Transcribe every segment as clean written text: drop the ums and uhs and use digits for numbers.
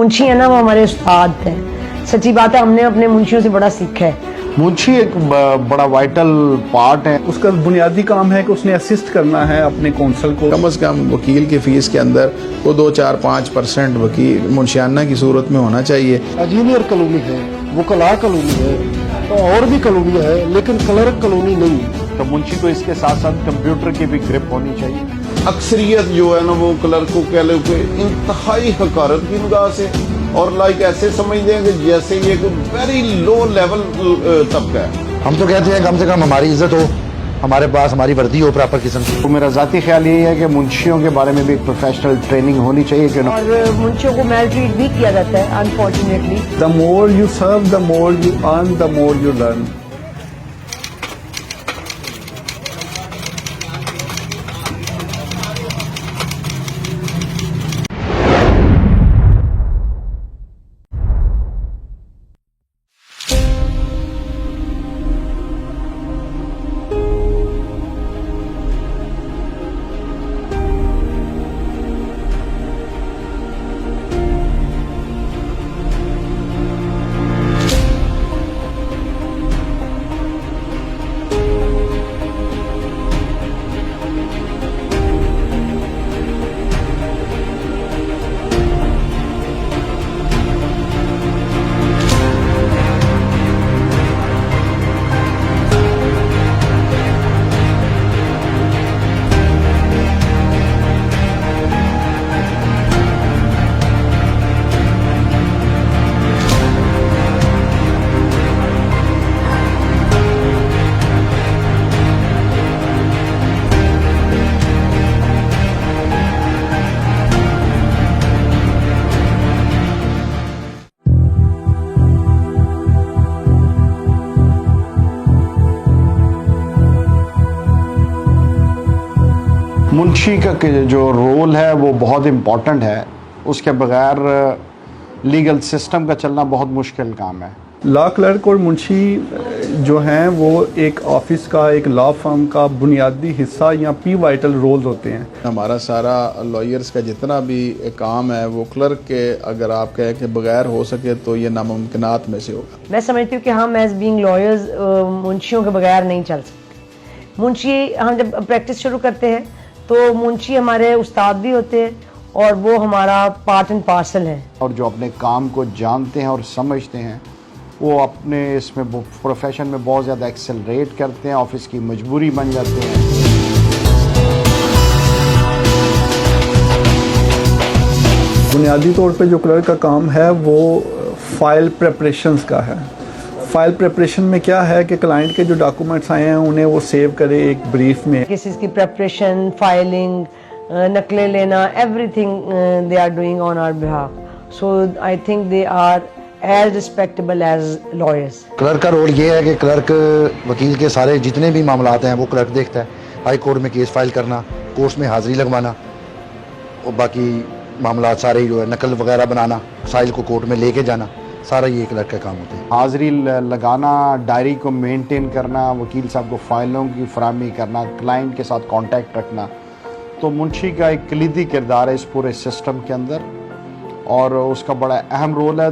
मुंशी है ना वो हमारे उस्ताद हैं। सच्ची बात है, हमने अपने मुंशियों से बड़ा सीखा है। मुंशी एक बड़ा वाइटल पार्ट है। उसका बुनियादी काम है कि उसने असिस्ट करना है अपने कौंसल को। कम से कम वकील की फीस के अंदर वो 2-4-5% वकील मुंशियाना की सूरत में होना चाहिए। इंजीनियर कॉलोनी है, वकला कॉलोनी है, तो और भी कॉलोनी है, लेकिन क्लर्क कॉलोनी नहीं है। तो मुंशी को इसके साथ साथ कंप्यूटर की भी ग्रिप होनी चाहिए। अक्सरियत जो है ना वो क्लर्क को कह लो कि इंतहाई हकारत की निगाह से और लाइक ऐसे समझते हैं कि जैसे ये कोई वेरी लो लेवल तबका है। हम तो कहते हैं कम से कम हमारी इज्जत हो, हमारे पास हमारी वर्दी हो प्रॉपर किस्म की। तो मेरा जाती ख्याल यही है कि मुंशियों के बारे में भी एक प्रोफेशनल ट्रेनिंग होनी चाहिए। और मुंशियों को मेल ट्रीट भी किया जाता है unfortunately. The more you serve the more you earn, the more you learn. मुंशी का जो रोल है वो बहुत इम्पोर्टेंट है। उसके बगैर लीगल सिस्टम का चलना बहुत मुश्किल काम है। लॉ क्लर्क और मुंशी जो हैं वो एक ऑफिस का, एक लॉ फर्म का बुनियादी हिस्सा या पिवटल रोल होते हैं। हमारा सारा लॉयर्स का जितना भी काम है वो क्लर्क के अगर आप कहें कि बगैर हो सके तो ये नामुमकिनात में से होगा। मैं समझती हूँ कि हम एज बीइंग लॉयर्स मुंशियों के बगैर नहीं चल सकते। मुंशी, हम जब प्रैक्टिस शुरू करते हैं तो मुंशी हमारे उस्ताद भी होते हैं और वो हमारा पार्ट एंड पार्सल है। और जो अपने काम को जानते हैं और समझते हैं वो अपने इसमें प्रोफेशन में बहुत ज़्यादा एक्सेलरेट करते हैं, ऑफिस की मजबूरी बन जाते हैं। बुनियादी तौर पे जो क्लर्क का काम है वो फाइल प्रेपरेशंस का है। फाइल प्रेपरेशन में क्या है कि क्लाइंट के जो डॉक्यूमेंट्स आए हैं उन्हें वो सेव करे एक ब्रीफ में। केसेस की प्रेपरेशन, फाइलिंग, नकलें लेना, everything they are doing on our behalf. So I think they are as respectable as lawyers. Clerk का रोल ये है कि क्लर्क वकील के सारे जितने भी मामलात हैं वो क्लर्क देखता है। हाई कोर्ट में केस फाइल करना, कोर्ट्स में हाजिरी लगवाना और बाकी मामलात सारे जो है नकल वगैरह बनाना, साइल को कोर्ट में लेके जाना, सारा ये क्लर्क का काम होता है। हाजिरी लगाना, डायरी को मेंटेन करना, वकील साहब को फाइलों की फराहमी करना, क्लाइंट के साथ कांटेक्ट रखना, तो मुंशी का एक कलीदी किरदार है इस पूरे सिस्टम के अंदर और उसका बड़ा अहम रोल है।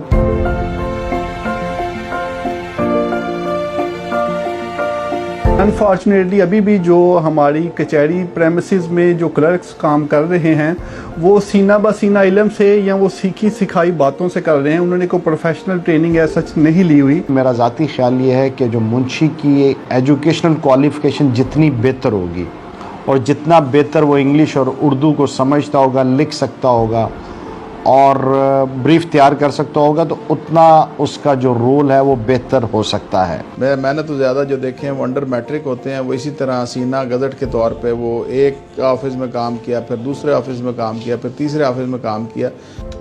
अनफॉर्चुनेटली अभी भी जो हमारी कचहरी प्रेमिसेस में जो क्लर्क्स काम कर रहे हैं वो सीना ब सीना इल्म से या वो सीखी सिखाई बातों से कर रहे हैं। उन्होंने कोई प्रोफेशनल ट्रेनिंग ऐसा नहीं ली हुई। मेरा ज़ाती ख्याल ये है कि जो मुंशी की एजुकेशनल क्वालिफ़िकेशन जितनी बेहतर होगी और जितना बेहतर वो इंग्लिश और उर्दू को समझता होगा, लिख सकता होगा और ब्रीफ तैयार कर सकता होगा तो उतना उसका जो रोल है वो बेहतर हो सकता है। मैंने तो ज़्यादा जो देखे हैं वो अंडर मैट्रिक होते हैं, वो इसी तरह सीना गज़ट के तौर पे वो एक ऑफिस में काम किया, फिर दूसरे ऑफिस में काम किया, फिर तीसरे ऑफिस में काम किया।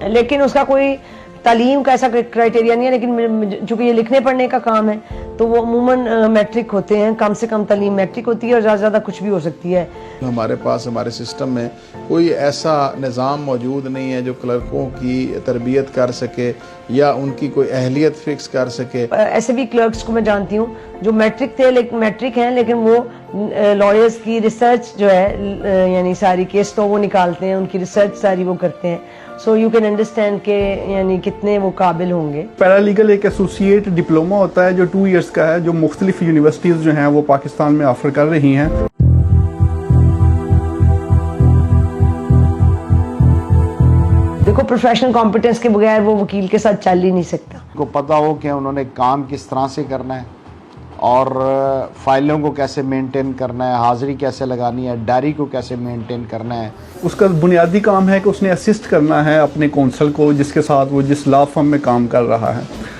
लेकिन उसका कोई तालीम का ऐसा क्राइटेरिया नहीं है। लेकिन चूँकि ये लिखने पढ़ने का काम है तो वो अमूमन मैट्रिक होते हैं, कम से कम तालीम मैट्रिक होती है और ज़्यादा से ज़्यादा कुछ भी हो सकती है। हमारे पास हमारे सिस्टम में कोई ऐसा निज़ाम मौजूद नहीं है जो क्लर्कों की तरबियत कर सके या उनकी कोई अहलियत फिक्स कर सके। ऐसे भी क्लर्क्स को मैं जानती हूँ जो मैट्रिक थे, लेकिन मैट्रिक हैं, लेकिन वो लॉयर्स की रिसर्च जो है यानी सारी केस तो वो निकालते हैं, उनकी रिसर्च सारी वो करते हैं। सो यू कैन अंडरस्टैंड के यानी कितने वो काबिल होंगे। पैरालीगल एक एसोसिएट डिप्लोमा होता है जो 2 इयर्स का है, जो मुख्तलिफ यूनिवर्सिटीज़ जो हैं वो पाकिस्तान में ऑफर कर रही हैं। देखो, प्रोफेशनल कॉम्पिटेंस के बगैर वो वकील के साथ चल ही नहीं सकता। को पता हो कि उन्होंने काम किस तरह से करना है और फाइलों को कैसे मेंटेन करना है, हाजिरी कैसे लगानी है, डायरी को कैसे मेंटेन करना है। उसका बुनियादी काम है कि उसने असिस्ट करना है अपने कौंसल को जिसके साथ वो जिस लॉ फर्म में काम कर रहा है।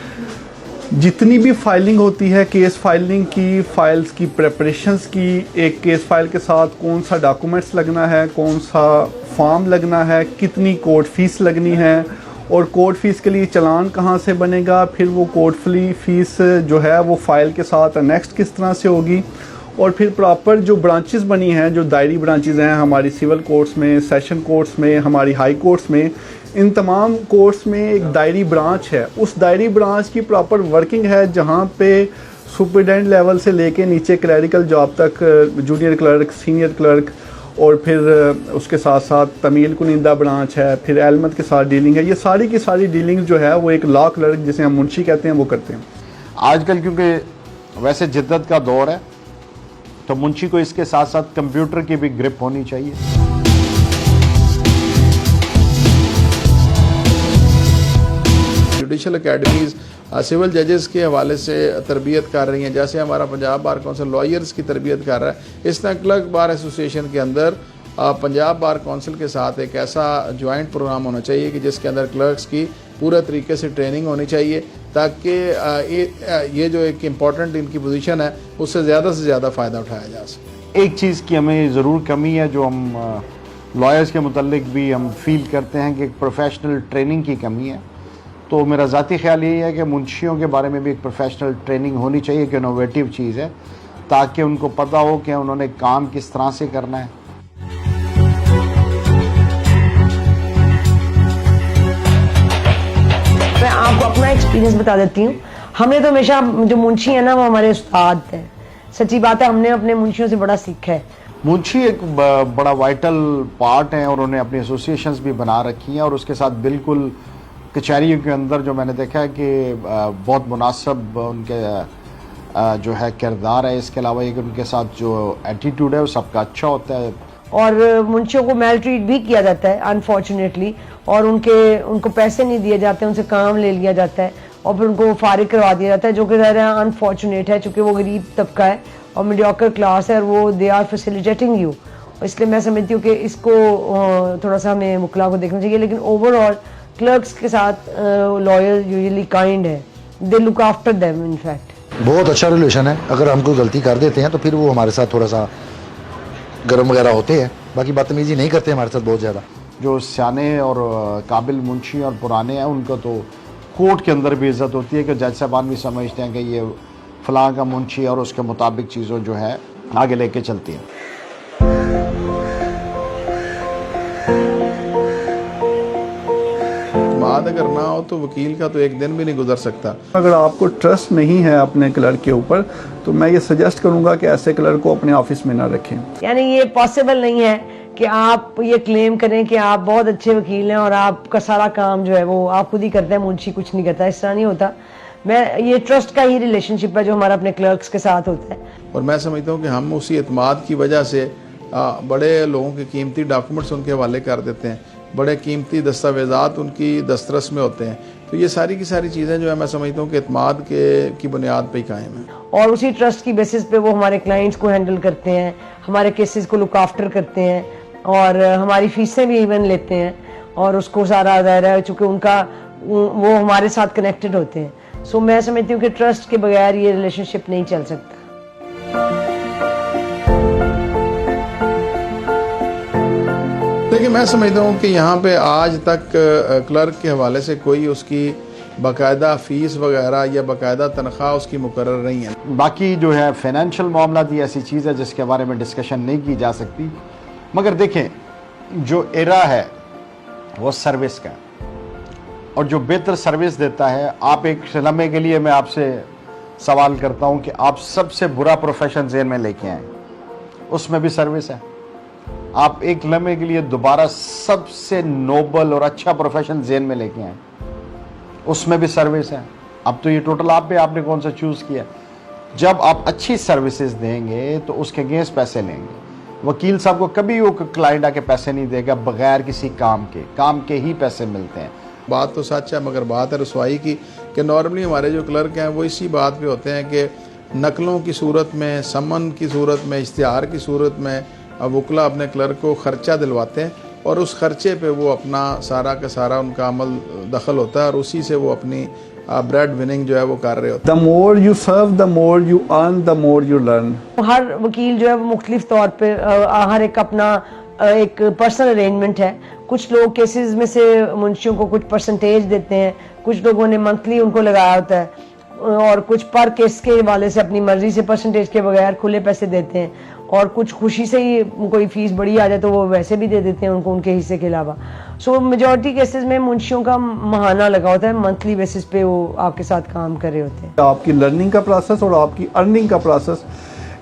जितनी भी फाइलिंग होती है, केस फाइलिंग की, फाइल्स की प्रेपरेशंस की, एक केस फाइल के साथ कौन सा डॉक्यूमेंट्स लगना है, कौन सा फॉर्म लगना है, कितनी कोर्ट फीस लगनी है और कोर्ट फीस के लिए चालान कहाँ से बनेगा, फिर वो कोर्ट फीस जो है वो फाइल के साथ नेक्स्ट किस तरह से होगी, और फिर प्रॉपर जो ब्रांचेस बनी हैं, जो दायरी ब्रांचेस हैं हमारी सिविल कोर्ट्स में, सेशन कोर्ट्स में, हमारी हाई कोर्ट्स में, इन तमाम कोर्ट्स में एक दायरी ब्रांच है। उस दायरी ब्रांच की प्रॉपर वर्किंग है जहाँ पे सुपरिटेंडेंट लेवल से लेके नीचे क्लरिकल जॉब तक, जूनियर क्लर्क, सीनियर क्लर्क, और फिर उसके साथ साथ तमील कुनिंदा ब्रांच है, फिर एलमत के साथ डीलिंग है। ये सारी की सारी डीलिंग जो है वो एक लॉ क्लर्क जिसे हम मुंशी कहते हैं वो करते हैं। आजकल क्योंकि वैसे जिद्दत का दौर है तो मुंशी को इसके साथ साथ कंप्यूटर की भी ग्रिप होनी चाहिए। जुडिशल अकेडमीज़ सिविल जजेस के हवाले से तरबियत कर रही हैं, जैसे हमारा पंजाब बार काउंसिल लॉयर्स की तरबियत कर रहा है। इस तरह क्लर्क बार एसोसिएशन के अंदर पंजाब बार काउंसिल के साथ एक ऐसा जॉइंट प्रोग्राम होना चाहिए कि जिसके अंदर क्लर्क्स की पूरे तरीके से ट्रेनिंग होनी चाहिए, ताकि ये जो एक इम्पॉर्टेंट इनकी पोजीशन है उससे ज़्यादा फ़ायदा उठाया जा सके। एक चीज़ की हमें ज़रूर कमी है जो हम लॉयर्स के मुतल्लिक भी हम फील करते हैं कि एक प्रोफेशनल ट्रेनिंग की कमी है। तो मेरा ज़ाती ख्याल यही है कि मुंशियों के बारे में भी एक प्रोफेशनल ट्रेनिंग होनी चाहिए कि इनोवेटिव चीज़ है, ताकि उनको पता हो कि उन्होंने काम किस तरह से करना है। मैं आपको अपना एक्सपीरियंस बता देती हूँ। हमने तो हमेशा, जो मुंशी है ना वो हमारे उस्ताद हैं। सच्ची बात है, हमने अपने मुंशियों से बड़ा सीखा है। मुंशी एक बड़ा वाइटल पार्ट है और उन्हें अपनी एसोसिएशंस भी बना रखी हैं, और उसके साथ बिल्कुल कचहरियों के अंदर जो मैंने देखा है कि बहुत मुनासिब उनके जो है किरदार है। इसके अलावा एक उनके साथ जो एटीट्यूड है वो सबका अच्छा होता है। और मुंशियों को मेल ट्रीट भी किया जाता है अनफॉर्चुनेटली, और उनको पैसे नहीं दिए जाते, उनसे काम ले लिया जाता है और फिर उनको फारिग करवा दिया जाता है, जो कि ज़रा अनफॉर्चुनेट है, चूँकि वो गरीब तबका है और मीडियोकर क्लास है और वो दे आर फैसिलिटेटिंग यू। इसलिए मैं समझती हूँ कि इसको थोड़ा सा हमें मुकला को देखना चाहिए। लेकिन ओवरऑल क्लर्क्स के साथ लॉयर यूजुअली काइंड है, they look after them. In fact बहुत अच्छा रिलेशन है। अगर हम कोई गलती कर देते हैं तो फिर वो हमारे साथ थोड़ा सा गर्म वगैरह होते हैं, बाकी बदतमीजी नहीं करते हमारे साथ बहुत ज़्यादा। जो सियाने और काबिल मुंशी और पुराने हैं उनको तो कोर्ट के अंदर भी इज़्ज़त होती है कि जज साहबान भी समझते हैं कि ये फ़लाँ का मुंशी, और उसके मुताबिक चीज़ों जो है आगे लेके चलती हैं। बात अगर ना हो तो वकील का तो एक दिन भी नहीं गुजर सकता। अगर आपको ट्रस्ट नहीं है अपने क्लर्क के ऊपर तो मैं ये सजेस्ट करूंगा कि ऐसे क्लर्क को अपने ऑफिस में ना रखें। यानी ये पॉसिबल नहीं है कि आप ये क्लेम करें कि आप बहुत अच्छे वकील हैं और आपका सारा काम जो है वो आप खुद ही करते हैं, मुंशी कुछ नहीं करता। इस तरह नहीं होता। ये ट्रस्ट का ही रिलेशनशिप है जो हमारा अपने क्लर्क्स के साथ होता है। और मैं समझता हूँ कि हम उसी एतमाद की वजह से बड़े लोगों के कीमती डॉक्यूमेंट्स उनके हवाले कर देते हैं, बड़े कीमती दस्तावेज़ात उनकी दस्तरस में होते हैं। तो ये सारी की सारी चीज़ें जो है मैं समझता हूँ कि एतमाद की बुनियाद पे ही कायम है, और उसी ट्रस्ट की बेसिस पे वो हमारे क्लाइंट्स को हैंडल करते हैं, हमारे केसेस को लुक आफ्टर करते हैं और हमारी फीसें भी इवन लेते हैं, और उसको सारा दायरा है चूँकि वो हमारे साथ कनेक्टेड होते हैं। सो मैं समझती हूँ कि ट्रस्ट के बगैर ये रिलेशनशिप नहीं चल सकता। देखिए, मैं समझता हूँ कि यहाँ पे आज तक क्लर्क के हवाले से कोई उसकी बाकायदा फ़ीस वगैरह या बाकायदा तनख्वाह उसकी मुकर्रर नहीं है। बाकी जो है फाइनेंशियल मामला भी ऐसी चीज़ है जिसके बारे में डिस्कशन नहीं की जा सकती, मगर देखें जो एरा है वो सर्विस का है और जो बेहतर सर्विस देता है, आप एक लम्हे के लिए मैं आपसे सवाल करता हूं कि आप सबसे बुरा प्रोफेशन जेन में लेके आए, उसमें भी सर्विस है। आप एक लम्हे के लिए दोबारा सबसे नोबल और अच्छा प्रोफेशन जेन में लेके आए, उसमें भी सर्विस है। अब तो ये टोटल आप पे, आपने कौन सा चूज किया। जब आप अच्छी सर्विसेज देंगे तो उसके अगेंस्ट पैसे लेंगे। वकील साहब को कभी वो क्लाइंट आके पैसे नहीं देगा बगैर किसी काम के ही पैसे मिलते हैं। बात तो सच है, मगर बात है रसवाई की कि नॉर्मली हमारे जो क्लर्क हैं वो इसी बात पे होते हैं कि नकलों की सूरत में, समन की सूरत में, इश्तिहार की सूरत में वकला अपने क्लर्क को ख़र्चा दिलवाते हैं और उस खर्चे पे वो अपना सारा का सारा उनका अमल दखल होता है और उसी से वो अपनी ब्रेड विनिंग जो है वो कर रहे होते the more you serve the more you earn the more you learn. हर वकील जो है वो मुख्तलिफ तौर पे हर एक अपना एक पर्सनल अरेंजमेंट है। कुछ लोग केसेस में से मुंशियों को कुछ परसेंटेज देते हैं, कुछ लोगों ने मंथली उनको लगाया होता है और कुछ पर केस के हवाले से अपनी मर्जी से परसेंटेज के बगैर खुले पैसे देते हैं और कुछ खुशी से ही कोई फीस बड़ी आ जाए तो वो वैसे भी दे देते हैं उनको उनके हिस्से के अलावा। सो मेजॉरिटी केसेस में मुंशियों का महाना लगा होता है, मंथली बेसिस पे वो आपके साथ काम कर रहे होते हैं। आपकी लर्निंग का प्रोसेस और आपकी अर्निंग का प्रोसेस,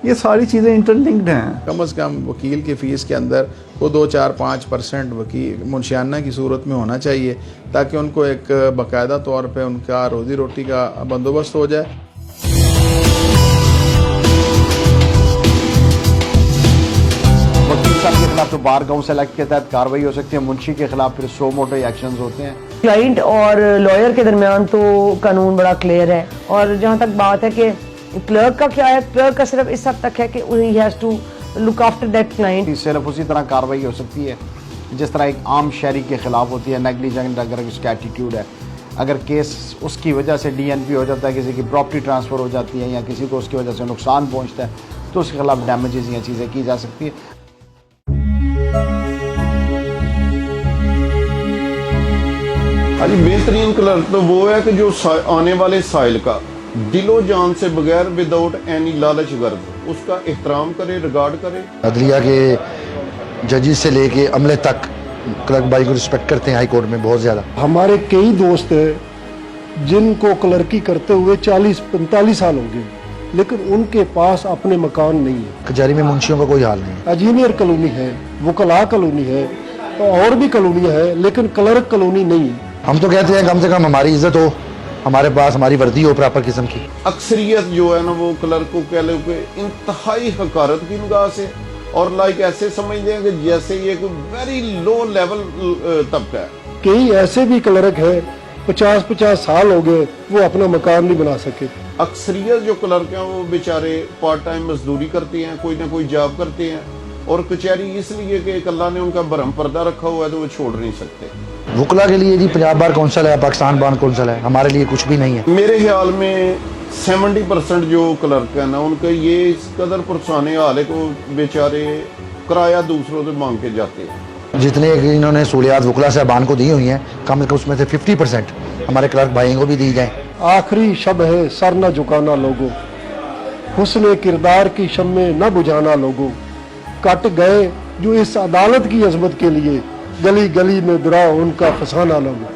ये सारी चीज़ें इंटरलिंक्ड हैं। कम से कम वकील की फ़ीस के अंदर वो 2-4-5% वकील मुंशियाना की सूरत में होना चाहिए ताकि उनको एक बाकायदा तौर पे उनका रोज़ी रोटी का बंदोबस्त हो जाए। वकील साहब के खिलाफ तो बार काउंसिल एक्ट के तहत कार्रवाई हो सकती है, मुंशी के खिलाफ फिर सो मोटो एक्शंस होते हैं। क्लाइंट और लॉयर के दरमियान तो कानून बड़ा क्लियर है और जहाँ तक बात है कि क्लर्क का क्या है, क्लर्क का सिर्फ इस हद तक है कि he has to look after that client. सिर्फ उसी तरह कार्रवाई हो सकती है जिस तरह एक आम शहरी के खिलाफ होती है, नेग्लिजेंट अगर उसका एटीट्यूड है, अगर केस उसकी वजह से डीएनपी हो जाता है, किसी की प्रॉपर्टी ट्रांसफ़र हो जाती है या किसी को उसकी वजह से नुकसान पहुंचता है तो उसके खिलाफ डैमेजेस या चीज़ें की जा सकती है। अभी बेहतरीन क्लर्क तो वो है कि जो आने वाले साइल का दिलो जान से बगैर विदाउट एनी लालच गर्द उसका एहतराम करे, रिगार्ड करे। अदलिया के जजेस से लेके अमले तक क्लर्क भाई को रिस्पेक्ट करते हैं हाई कोर्ट में बहुत ज़्यादा। हमारे कई दोस्त हैं जिनको क्लर्की करते हुए 40-45 साल हो गए, लेकिन उनके पास अपने मकान नहीं है। कचहरी में मुंशियों का कोई हाल नहीं है। इंजीनियर कॉलोनी है, वकला कॉलोनी है और भी कॉलोनियाँ हैं, लेकिन क्लर्क कॉलोनी नहीं है। हम तो कहते हैं कम से कम हमारी इज्जत हो, हमारे पास हमारी वर्दी हो प्रॉपर किस्म की। अक्सरियत जो है ना वो क्लर्क को कह लो कि इंतहाई हकारत की निगाह से और लाइक ऐसे समझते हैं कि जैसे ये कोई वेरी लो लेवल तबका है। कई ऐसे भी क्लर्क हैं 50-50 साल हो गए वो अपना मकान नहीं बना सके। अक्सरियत जो क्लर्क हैं वो बेचारे पार्ट टाइम मजदूरी करते हैं, कोई ना कोई जॉब करते हैं और कचहरी इसलिए कि अल्लाह ने उनका भरम पर्दा रखा हुआ है तो वो छोड़ नहीं सकते। वकला के लिए जी पंजाब बार कौंसिल है, पाकिस्तान बार कौंसिल है, हमारे लिए कुछ भी नहीं है। मेरे ख्याल में 70% जो क्लर्क है ना उनका ये इस कदर पुरसाने हाल है को बेचारे किराया दूसरों से मांग के जाते हैं। जितने इन्होंने सहूलियात वकला साहबान को दी हुई हैं कम से कम उसमें से 50% हमारे क्लर्क भाइयों को भी दी जाए। आखिरी शब है सर न झुकाना लोगों, हुस्न किरदार की शम्मे न बुझाना लोगों, कट गए जो इस अदालत की अजमत के लिए, गली गली में दुरा उनका फसाना लोगों।